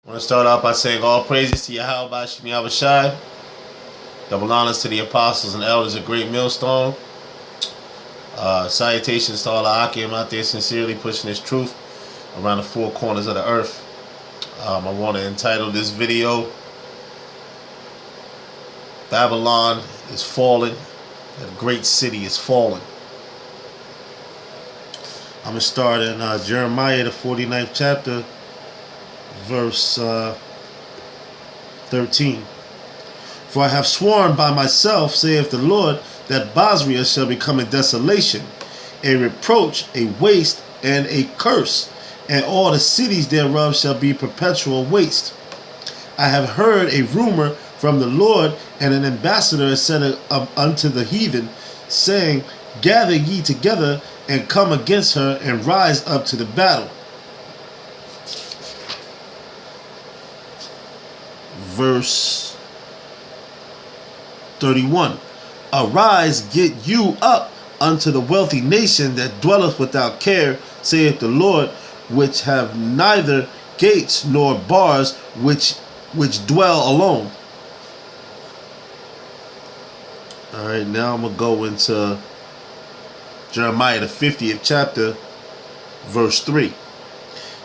I want to start off by saying all praises to Yahweh Bashim Yahushai. Double honors to the apostles and elders of Great Millstone. Salutations to all the Akim out there sincerely pushing this truth around the four corners of the earth. I want to entitle this video, Babylon is falling, a great city is falling. I'm going to start in Jeremiah, the 49th chapter, verse 13. For I have sworn by myself, saith the Lord, that Bosra shall become a desolation, a reproach, a waste, and a curse, and all the cities thereof shall be perpetual waste. I have heard a rumor from the Lord, and an ambassador is sent unto the heathen, saying, Gather ye together, and come against her, and rise up to the battle. Verse 31. Arise, get you up unto the wealthy nation that dwelleth without care, saith the Lord, which have neither gates nor bars, which dwell alone. Alright, now I'm going to go into Jeremiah, the 50th chapter, verse 3.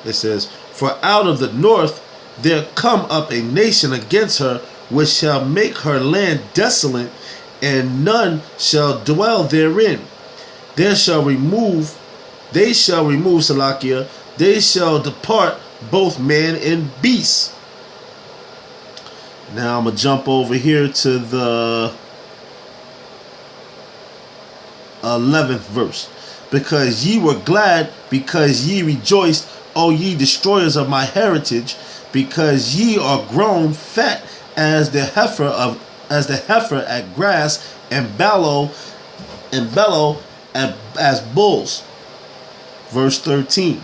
It says, For out of the north there come up a nation against her, which shall make her land desolate, and none shall dwell therein. They shall remove Salakia, they shall depart both man and beast. Now I'm going to jump over here to the 11th verse. Because ye were glad, because ye rejoiced, O ye destroyers of my heritage, because ye are grown fat as the heifer at grass, and bellow as bulls. Verse 13.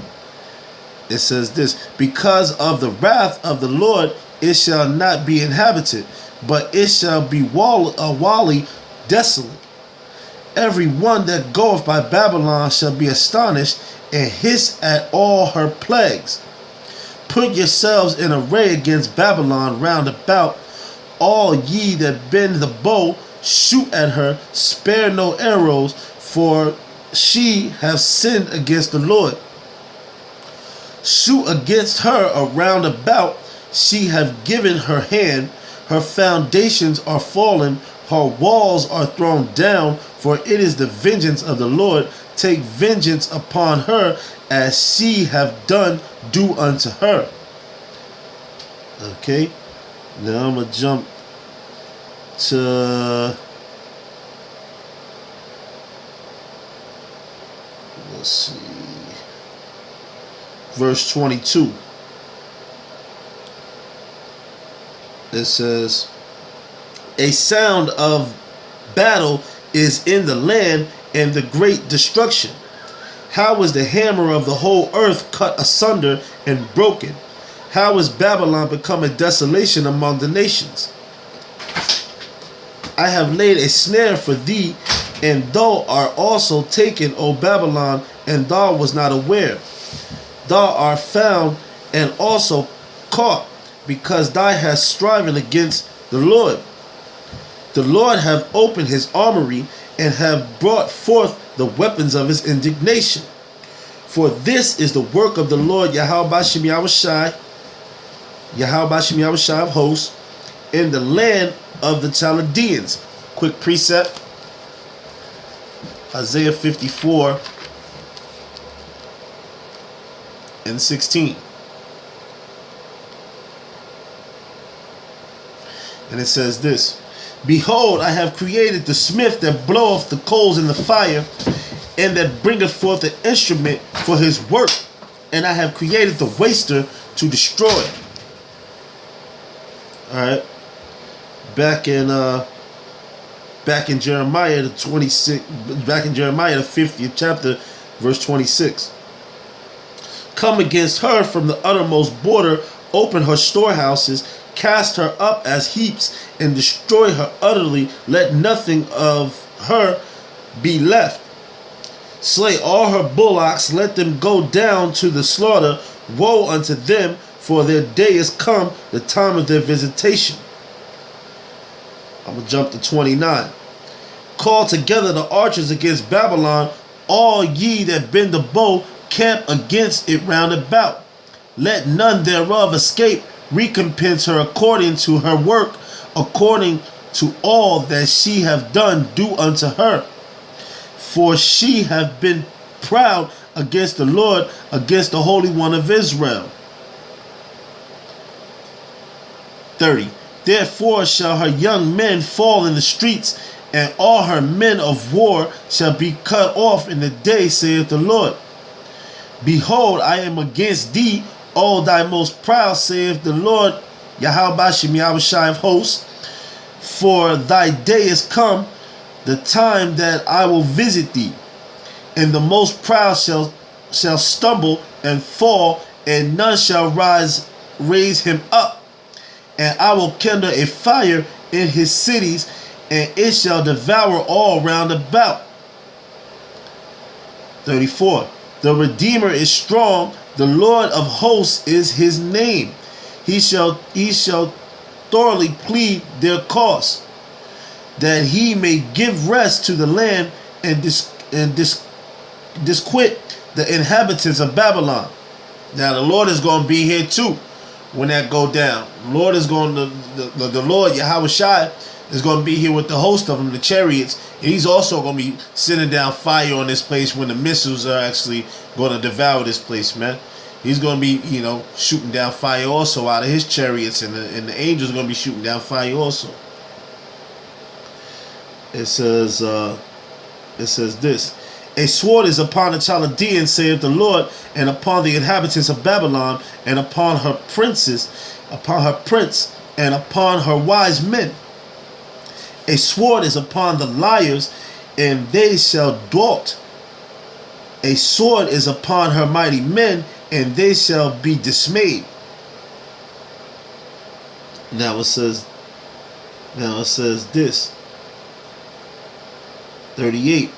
It says this, because of the wrath of the Lord it shall not be inhabited, but it shall be wholly desolate. Every one that goeth by Babylon shall be astonished, and hiss at all her plagues. Put yourselves in array against Babylon round about, all ye that bend the bow, shoot at her, spare no arrows, for she hath sinned against the Lord. Shoot against her around about, she hath given her hand, her foundations are fallen, her walls are thrown down, for it is the vengeance of the Lord. Take vengeance upon her, as she hath done, do unto her. Okay, now I'm going to jump to, let's see, verse 22. It says, a sound of battle is in the land, and the great destruction. How is the hammer of the whole earth cut asunder and broken? How is Babylon become a desolation among the nations? I have laid a snare for thee, and thou art also taken, O Babylon, and thou was not aware. Thou art found and also caught, because thou hast striven against the Lord. The Lord hath opened his armory, and have brought forth the weapons of his indignation. For this is the work of the Lord Yahweh Bashim Yahushai, of hosts, in the land of the Chaldeans. Quick precept. Isaiah 54 and 16. And it says this, Behold, I have created the smith that bloweth the coals in the fire, and that bringeth forth an instrument for his work, and I have created the waster to destroy. Alright. Back in Jeremiah the 50th chapter, verse 26. Come against her from the uttermost border, open her storehouses, cast her up as heaps, and destroy her utterly. Let nothing of her be left. Slay all her bullocks, let them go down to the slaughter. Woe unto them, for their day is come, the time of their visitation. I'm going to jump to 29. Call together the archers against Babylon, all ye that bend the bow, camp against it round about. Let none thereof escape, recompense her according to her work, according to all that she have done, do unto her. For she hath been proud against the Lord, against the Holy One of Israel. 30. Therefore shall her young men fall in the streets, and all her men of war shall be cut off in the day, saith the Lord. Behold, I am against thee, O thy most proud, saith the Lord, Yahweh Shai of hosts. For thy day is come, the time that I will visit thee, and the most proud shall stumble and fall, and none shall raise him up. And I will kindle a fire in his cities, and it shall devour all round about. 34. The Redeemer is strong, the Lord of hosts is his name. He shall thoroughly plead their cause, that he may give rest to the land and disquit the inhabitants of Babylon. Now the Lord is going to be here too when that go down. The Lord is going to, the Lord Yahweh Shai is going to be here with the host of them, the chariots, and he's also going to be sending down fire on this place when the missiles are actually going to devour this place, man. He's going to be, shooting down fire also out of his chariots, and the angels are going to be shooting down fire also. It says this: a sword is upon the Chaldeans, saith the Lord, and upon the inhabitants of Babylon, and upon her princes, upon her prince, and upon her wise men. A sword is upon the liars, and they shall dwelt. A sword is upon her mighty men, and they shall be dismayed. Now it says this. 38.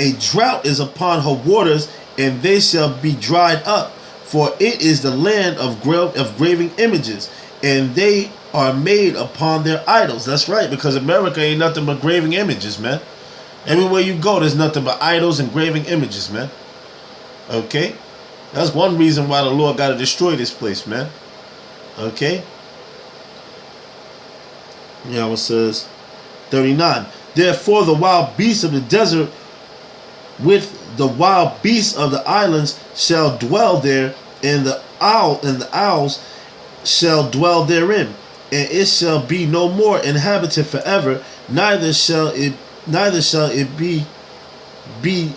A drought is upon her waters, and they shall be dried up, for it is the land of graving images, and they are made upon their idols. That's right, because America ain't nothing but graving images, man. Everywhere you go, there's nothing but idols and graving images, man. Okay? That's one reason why the Lord got to destroy this place, man. Okay? Now it says 39. Therefore the wild beasts of the desert with the wild beasts of the islands shall dwell there, and the owls shall dwell therein, and it shall be no more inhabited forever, neither shall it be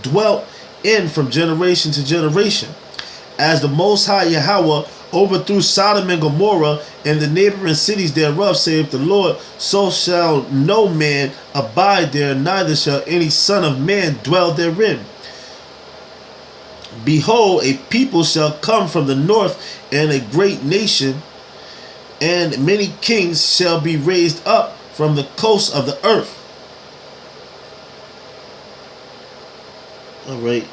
dwelt in from generation to generation. As the Most High Yahweh overthrew Sodom and Gomorrah and the neighboring cities thereof, saith the Lord, so shall no man abide there, neither shall any son of man dwell therein. Behold, a people shall come from the north, and a great nation, and many kings shall be raised up from the coasts of the earth. All right.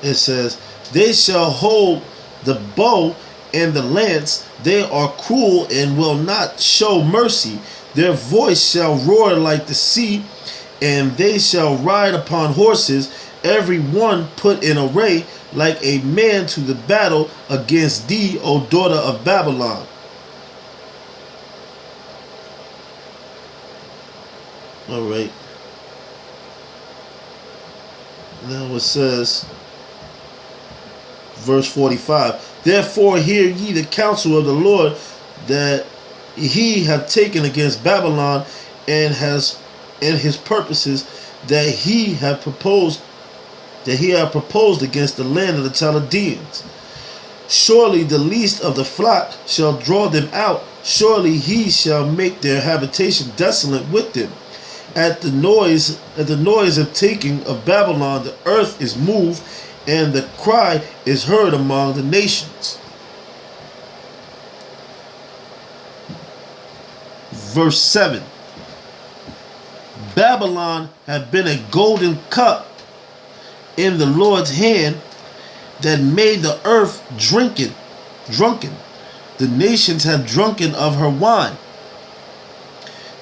It says, they shall hold the bow and the lance. They are cruel and will not show mercy. Their voice shall roar like the sea, and they shall ride upon horses, every one put in array, like a man to the battle against thee, O daughter of Babylon. All right. Now it says, verse 45, therefore hear ye the counsel of the Lord that he hath taken against Babylon, and his purposes that he hath proposed against the land of the Chaldeans. Surely the least of the flock shall draw them out, surely he shall make their habitation desolate with them. At the noise of taking of Babylon, the earth is moved, and the cry is heard among the nations. Verse 7. Babylon had been a golden cup in the Lord's hand, that made the earth drink it. drunken. The nations have drunken of her wine.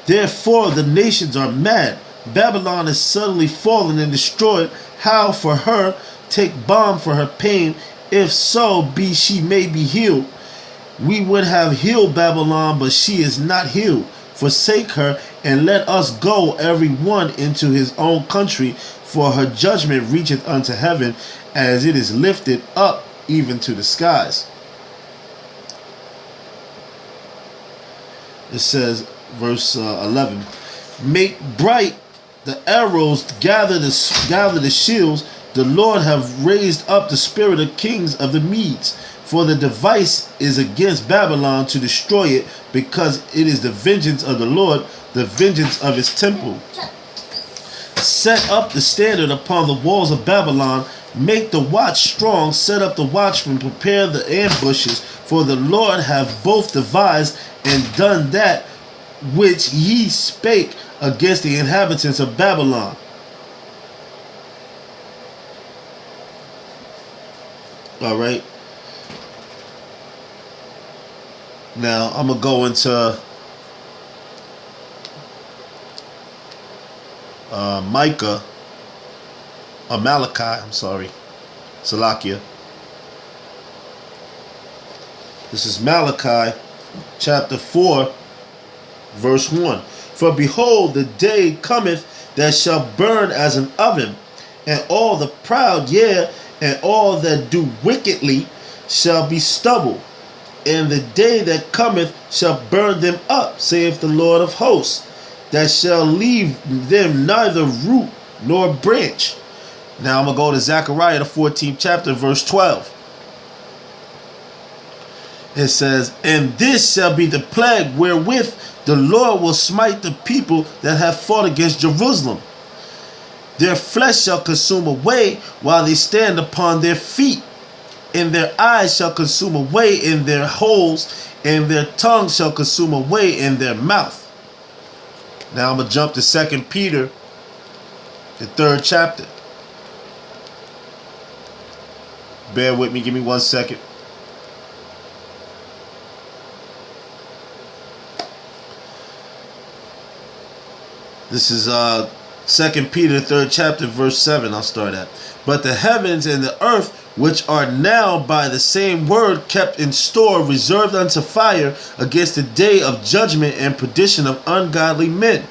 Therefore the nations are mad. Babylon is suddenly fallen and destroyed. How for her? Take balm for her pain. If so be she may be healed. We would have healed Babylon, but she is not healed. Forsake her, and let us go every one into his own country, for her judgment reacheth unto heaven, as it is lifted up even to the skies. It says, verse 11, make bright the arrows, gather the shields. The Lord have raised up the spirit of kings of the Medes. For the device is against Babylon to destroy it, because it is the vengeance of the Lord, the vengeance of his temple. Set up the standard upon the walls of Babylon. Make the watch strong. Set up the watchmen. Prepare the ambushes. For the Lord hath both devised and done that which he spake against the inhabitants of Babylon. All right. Now I'm going to go into Malachi, Salakia. This is Malachi chapter 4, verse 1. For behold, the day cometh that shall burn as an oven, and all the proud, yea, and all that do wickedly shall be stubble. And the day that cometh shall burn them up, saith the Lord of hosts, that shall leave them neither root nor branch. Now I'm going to go to Zechariah, the 14th chapter, verse 12. It says, and this shall be the plague wherewith the Lord will smite the people that have fought against Jerusalem. Their flesh shall consume away while they stand upon their feet, and their eyes shall consume away in their holes, and their tongue shall consume away in their mouth. Now I'm going to jump to 2 Peter, the 3rd chapter. Bear with me, give me 1 second. This is 2 Peter, 3rd chapter, verse 7. I'll start at. But the heavens and the earth, which are now by the same word kept in store, reserved unto fire against the day of judgment and perdition of ungodly men.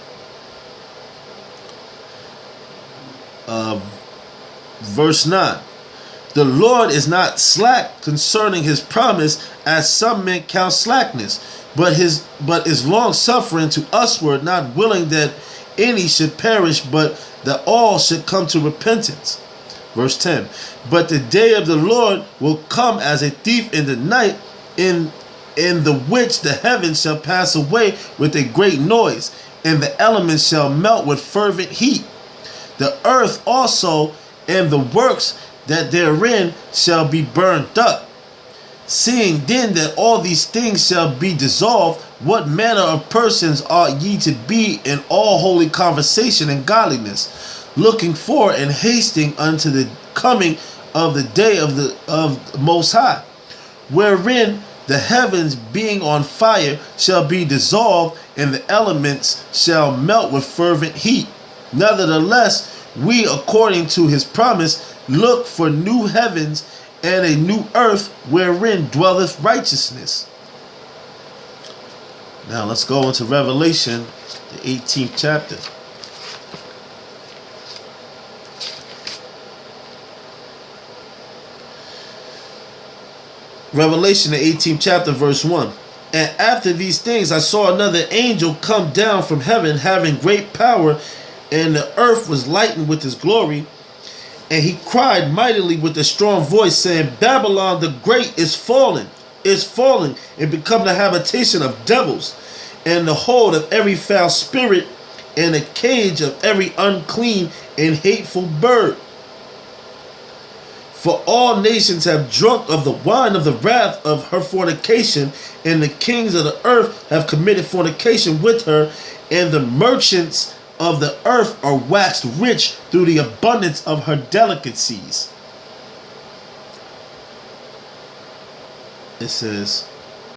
Verse 9. The Lord is not slack concerning his promise, as some men count slackness, but is long suffering to usward, not willing that any should perish, but that all should come to repentance. Verse 10. But the day of the Lord will come as a thief in the night, in the which the heavens shall pass away with a great noise, and the elements shall melt with fervent heat. The earth also and the works that therein shall be burnt up. Seeing then that all these things shall be dissolved, what manner of persons ought ye to be in all holy conversation and godliness, looking for and hasting unto the coming of the day of the Most High, wherein the heavens being on fire shall be dissolved, and the elements shall melt with fervent heat. Nevertheless, we, according to his promise, look for new heavens and a new earth wherein dwelleth righteousness. Now let's go into Revelation, the 18th chapter. Revelation, the 18th chapter, verse 1. And after these things I saw another angel come down from heaven, having great power, and the earth was lightened with his glory. And he cried mightily with a strong voice, saying, Babylon the great is fallen, and become the habitation of devils, and the hold of every foul spirit, and the cage of every unclean and hateful bird. For all nations have drunk of the wine of the wrath of her fornication, and the kings of the earth have committed fornication with her, and the merchants of the earth are waxed rich through the abundance of her delicacies. it says,